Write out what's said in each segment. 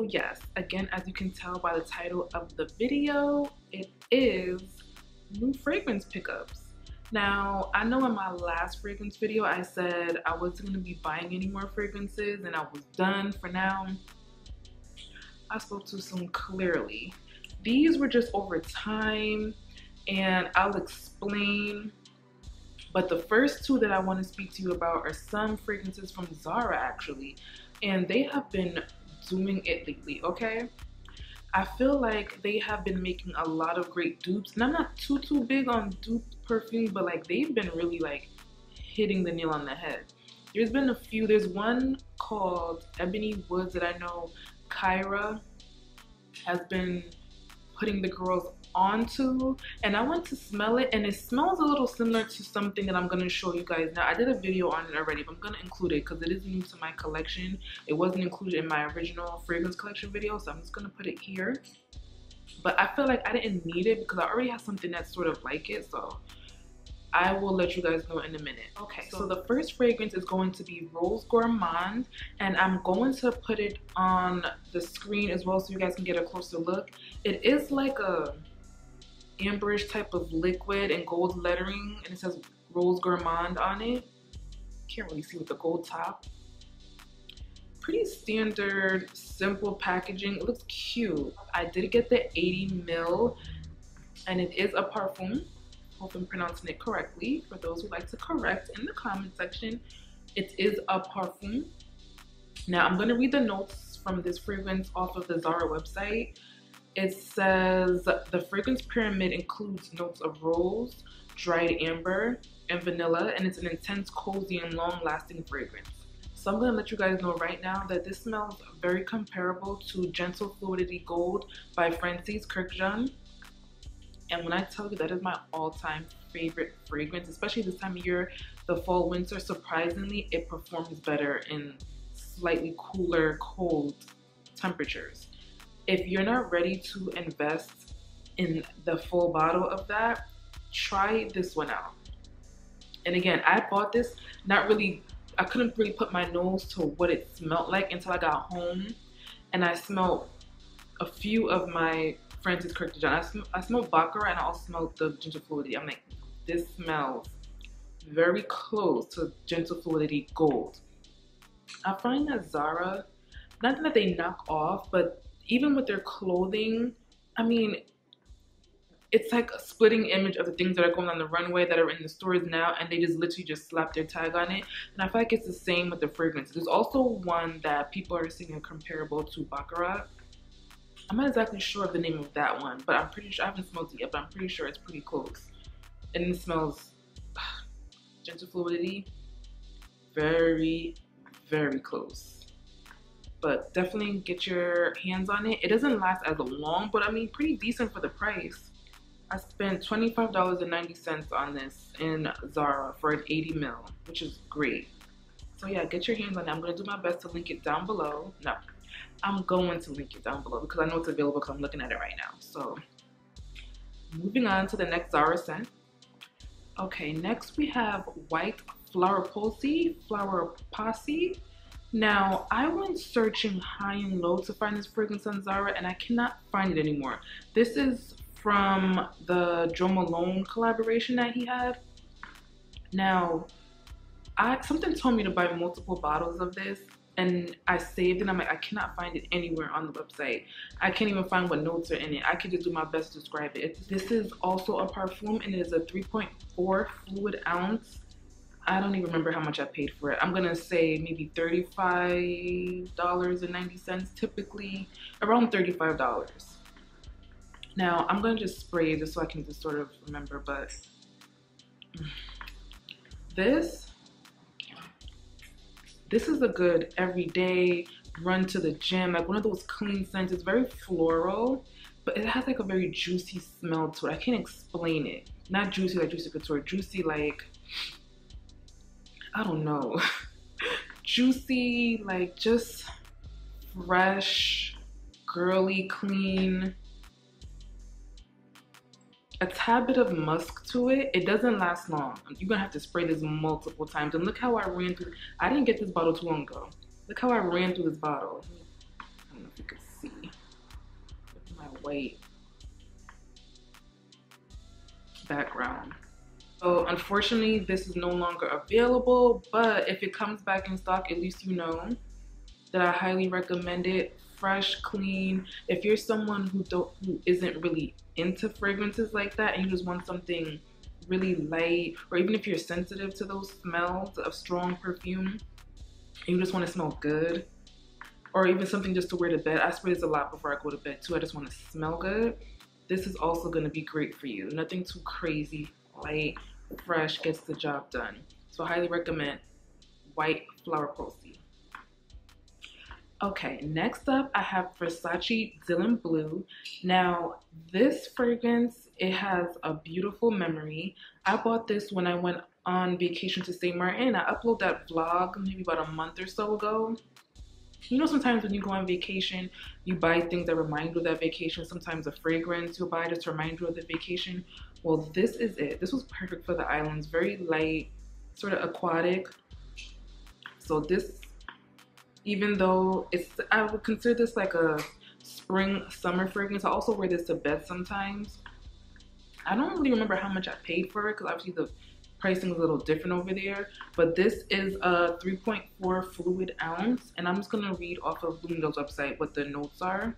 yes, again, as you can tell by the title of the video, it is new fragrance pickups. Now, I know in my last fragrance video I said I wasn't going to be buying any more fragrances and I was done for now. I spoke too soon, clearly. These were just over time, and I'll explain. But the first two that I want to speak to you about are some fragrances from Zara, actually, and they have been doing it lately, okay? I feel like they have been making a lot of great dupes, and I'm not too big on dupe perfume, but like they've been really like hitting the nail on the head. There's been a few. There's one called Ebony Woods that I know Kyra has been putting the girls onto, and I went to smell it, and it smells a little similar to something that I'm going to show you guys now. I did a video on it already, but I'm going to include it because it is new to my collection. It wasn't included in my original fragrance collection video, so I'm just going to put it here. But I feel like I didn't need it because I already have something that's sort of like it, so I will let you guys know in a minute. Okay, so the first fragrance is going to be Rose Gourmand, and I'm going to put it on the screen as well so you guys can get a closer look. It is like a amberish type of liquid and gold lettering, and it says Rose Gourmand on it. Can't really see with the gold top. Pretty standard, simple packaging. It looks cute. I did get the 80 ml, and it is a parfum. Hope I'm pronouncing it correctly. For those who like to correct in the comment section, it is a parfum. Now I'm going to read the notes from this fragrance off of the Zara website. It says the fragrance pyramid includes notes of rose, dried amber, and vanilla, and it's an intense, cozy, and long-lasting fragrance. So I'm going to let you guys know right now that this smells very comparable to Gentle Fluidity Gold by Francis Kurkdjian. And when I tell you that is my all-time favorite fragrance, especially this time of year, the fall, winter, surprisingly, it performs better in slightly cooler, cold temperatures. If you're not ready to invest in the full bottle of that, try this one out. And again, I bought this not really, I couldn't really put my nose to what it smelled like until I got home. And I smelled a few of my Francis Kurkdjian. I smelled Baccarat, and I also smelled the Gentle Fluidity. I'm like, this smells very close to Gentle Fluidity Gold. I find that Zara, not that they knock off, but even with their clothing, I mean, it's like a splitting image of the things that are going on the runway that are in the stores now, and they just literally just slap their tag on it. And I feel like it's the same with the fragrances. There's also one that people are saying are comparable to Baccarat. I'm not exactly sure of the name of that one, but I'm pretty sure, I haven't smelled it yet, but I'm pretty sure it's pretty close. And it smells Gentle Fluidity, very, very close. But definitely get your hands on it. It doesn't last as long, but I mean, pretty decent for the price. I spent $25.90 on this in Zara for an 80 ml, which is great. So yeah, get your hands on it. I'm gonna do my best to link it down below. No, I'm going to link it down below because I know it's available because I'm looking at it right now. So moving on to the next Zara scent. Okay, next we have White Flower Posy. Now, I went searching high and low to find this fragrance on Zara, and I cannot find it anymore. This is from the MALONE collaboration that he had. Now, something told me to buy multiple bottles of this, and I saved it. I'm like, I cannot find it anywhere on the website. I can't even find what notes are in it. I can just do my best to describe it. This is also a parfum, and it is a 3.4 fluid ounce. I don't even remember how much I paid for it. I'm gonna say maybe $35.90, typically around $35. Now, I'm gonna just spray just so I can just sort of remember, but this is a good everyday run to the gym, like one of those clean scents. It's very floral, but it has like a very juicy smell to it. I can't explain it. Not juicy like Juicy Couture, juicy like, I don't know. Juicy, like just fresh, girly, clean. A tad bit of musk to it. It doesn't last long. You're gonna have to spray this multiple times. And look how I ran through. I didn't get this bottle too long ago. Look how I ran through this bottle. I don't know if you can white background. So unfortunately, this is no longer available, but if it comes back in stock, at least you know that I highly recommend it. Fresh, clean. If you're someone who isn't really into fragrances like that and you just want something really light, or even if you're sensitive to those smells of strong perfume and you just want to smell good, or even something just to wear to bed. I spray this a lot before I go to bed too. I just want to smell good. This is also going to be great for you. Nothing too crazy, light, fresh, gets the job done. So I highly recommend White Flower Posy. Okay, next up I have VERSACE Dylan Blue. Now this fragrance, it has a beautiful memory. I bought this when I went on vacation to St. Martin. I uploaded that vlog maybe about a month or so ago. You know, sometimes when you go on vacation, you buy things that remind you of that vacation. Sometimes a fragrance you'll buy just to remind you of the vacation. Well, this is it. This was perfect for the islands. Very light, sort of aquatic. So this, even though I would consider this like a spring summer fragrance, I also wear this to bed sometimes. I don't really remember how much I paid for it because obviously the pricing is a little different over there, but this is a 3.4 fluid ounce, and I'm just gonna read off of Bloomingdale's website what the notes are.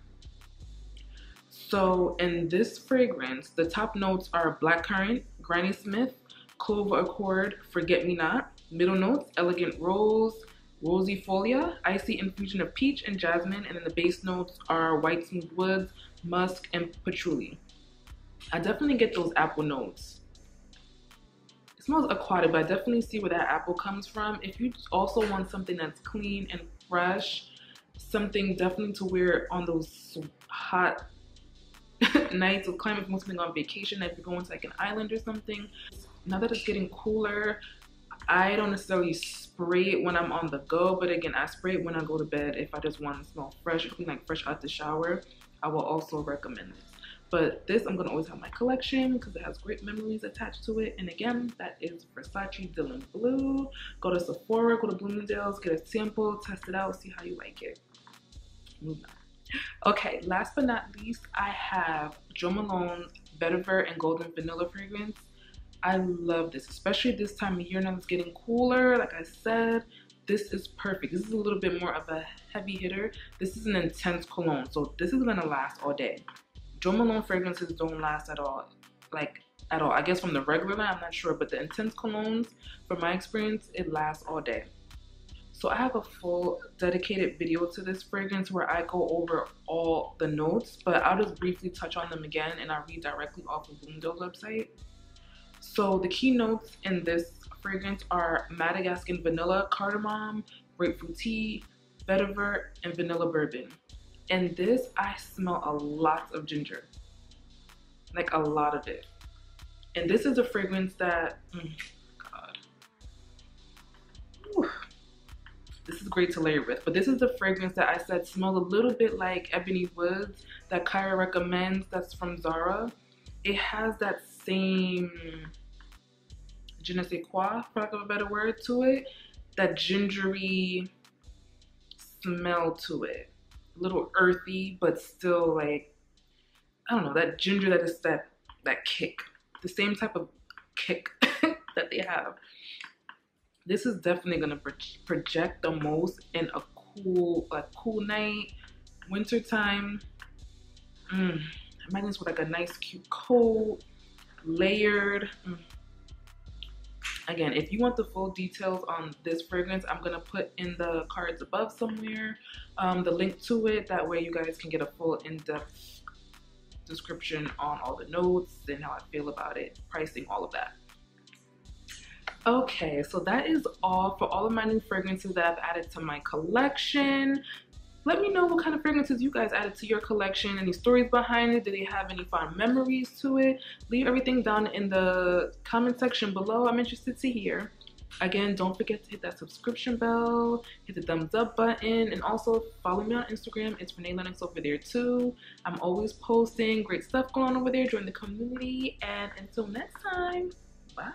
So in this fragrance, the top notes are blackcurrant, Granny Smith, clover accord, forget me not. Middle notes, elegant rose, rosy folia, icy infusion of peach and jasmine, and then the base notes are white smooth woods, musk, and patchouli. I definitely get those apple notes. It smells aquatic, but I definitely see where that apple comes from. If you also want something that's clean and fresh, something definitely to wear on those hot nights of climate, if you want something on vacation, if you're going to like an island or something. Now that it's getting cooler, I don't necessarily spray it when I'm on the go, but again, I spray it when I go to bed. If I just want to smell fresh, like fresh out the shower, I will also recommend this. But this I'm gonna always have in my collection because it has great memories attached to it. And again, that is VERSACE Dylan Blue. Go to Sephora, go to Bloomingdale's, get a sample, test it out, see how you like it. Moving on. Okay, last but not least, I have Jo Malone's Vetiver and Golden Vanilla fragrance. I love this, especially this time of year now it's getting cooler. Like I said, this is perfect. This is a little bit more of a heavy hitter. This is an intense cologne, so this is gonna last all day. Jo Malone fragrances don't last at all, like at all. I guess from the regular line, I'm not sure, but the intense colognes, from my experience, it lasts all day. So I have a full dedicated video to this fragrance where I go over all the notes, but I'll just briefly touch on them again and I'll read directly off of Bloomingdale's website. So the key notes in this fragrance are Madagascar vanilla, cardamom, grapefruit tea, vetiver, and vanilla bourbon. In this, I smell a lot of ginger, like a lot of it. And this is a fragrance that, God, whew, this is great to layer with. But this is the fragrance that I said smells a little bit like Ebony Woods that Kyra recommends. That's from Zara. It has that same je ne sais quoi, for lack of a better word, to it. That gingery smell to it. A little earthy, but still like, I don't know, that ginger that is that kick. The same type of kick that they have. This is definitely gonna project the most in a cool night, winter time. Imagine this with like a nice cute coat, layered. Again, if you want the full details on this fragrance, I'm gonna put in the cards above somewhere the link to it. That way you guys can get a full in-depth description on all the notes and how I feel about it, pricing, all of that. Okay, so that is all for all of my new fragrances that I've added to my collection. Let me know what kind of fragrances you guys added to your collection, any stories behind it, did they have any fond memories to it? Leave everything down in the comment section below. I'm interested to hear. Again, don't forget to hit that subscription bell, hit the thumbs up button, and also follow me on Instagram. It's Renee Lennox over there too. I'm always posting great stuff going on over there. Join the community, and until next time, bye.